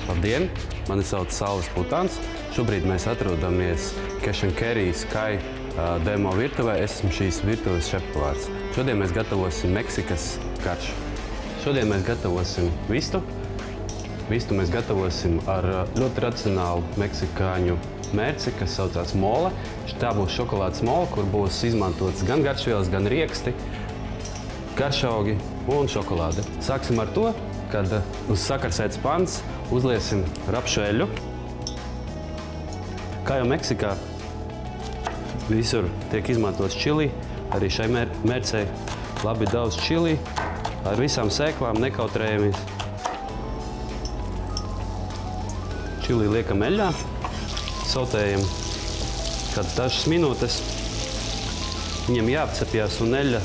Labdien! Mani sauc Saulis Putāns. Šobrīd mēs atrodamies Cash & Carry Sky demo virtuvē. Es esmu šīs virtuves šefpavārs. Šodien mēs gatavosim Meksikas garšu. Šodien mēs gatavosim vistu. Vistu mēs gatavosim ar ļoti tradicionālu meksikāņu mērci, kas saucās mole. Tā būs šokolādes mole, kur būs izmantots gan garšvielas, gan rieksti, garšaugi un šokolāde. Sāksim ar to, kad uz sakarsētas pannas uzliesim rapšu eļļu. Kā jau Meksikā visur tiek izmantots čili, arī šai mērcei labi daudz čili ar visām sēklām, nekautrējamies. Čili liekam eļļā, sautējam kādas dažas minūtes. Viņam jāapcepjās un eļļa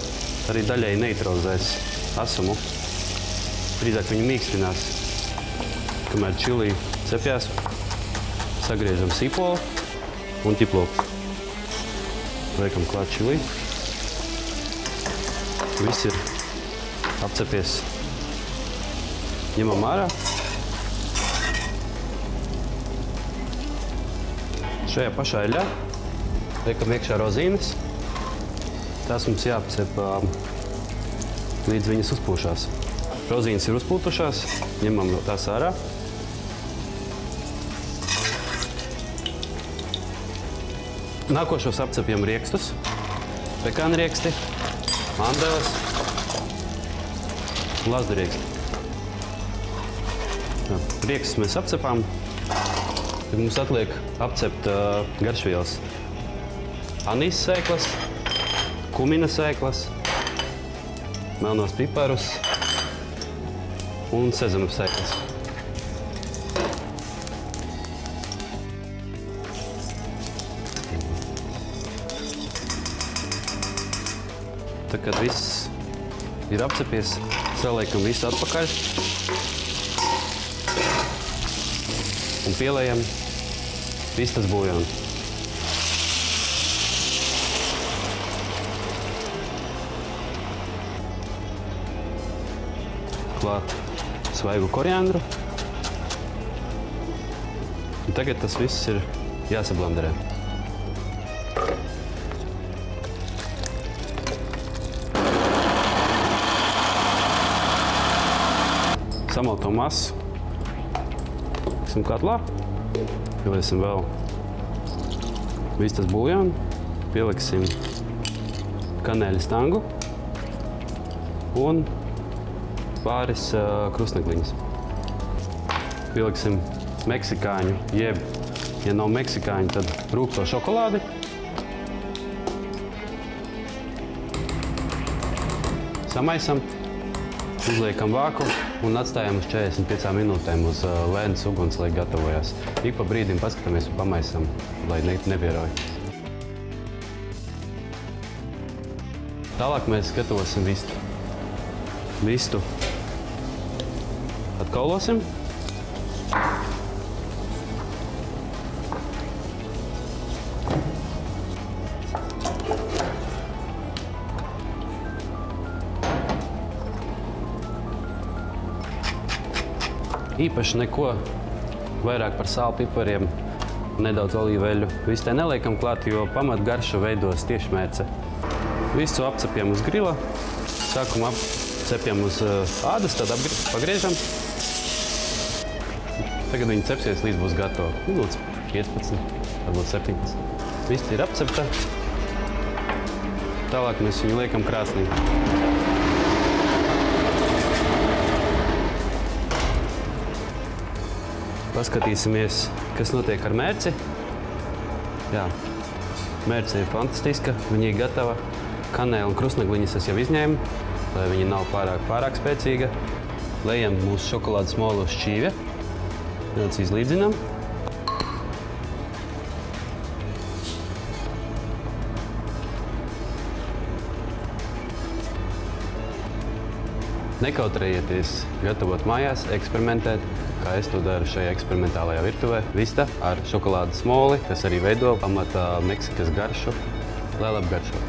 arī daļēji neutralizēs asumu. Drīzāk viņi mīkstinās, kamēr čili cepjās. Sagriežam sīpolu un ķiploku. Liekam klāt čili. Viss ir apcepies. Ņemam ārā. Šajā pašā eļļā liekam iekšā rozīnes. Tās mums jāapcep līdz viņas uzpūšās. Rozīnes ir uzpūtušās, ņemam tās ārā. Nākošos apcepjam riekstus, pekāna rieksti, mandeles un lazda rieksti. Riekstus mēs apcepām. Tad mums atliek apcept garšvielas. Anīs sēklas, kumina sēklas, melnos piparus un sezama sēklas. Tad, kad viss ir apcepies, saliekam visu atpakaļ un pielējam vistas buļļonu. Klāt svaigu koriandru. Un tagad tas viss ir jāsablenderē. Samalto masu. Liksim katlā. Pieliesim vēl vistas buļļonu. Pieliksim kanēļa stangu un pāris krustnegliņas. Pieliksim meksikāņu, jeb, ja nav meksikāņu, tad rūgto šokolādi. Samaisam, uzliekam vāku un atstājam uz 45 minūtēm uz lēnas uguns, lai gatavojās. Ik pa brīdim paskatāmies un pamaisam, lai nebieroja. Tālāk mēs gatavosim vistu. Vistu atkaulosim. Īpaši neko vairāk par sāli, pipariem, nedaudz olīveļu. Visu te neliekam klāt, jo pamatgaršu veidos tiešmērce. Visu apcepjam uz grila. Sākumā apcepjam uz ādas, tad pagriežam. Tagad viņi cepsies, līdz būs gatavi. Minūtes 15, varbūt 17. Viss ir apcepta. Tālāk mēs viņu liekam krāsnī. Paskatīsimies, kas notiek ar mērci. Jā, mērce ir fantastiska, viņa ir gatava. Kanēla un krustnegliņas es jau izņēmu, lai viņa nav pārāk spēcīga. Lejam mūsu šokolādes molu uz šķīvja. Nedaudz izlīdzinām. Nekautrējieties gatavot mājās, eksperimentēt, kā es to daru šajā eksperimentālajā virtuvē. Vista ar šokolādes moli, kas arī veido pamatā Meksikas garšu, lai labi garšo.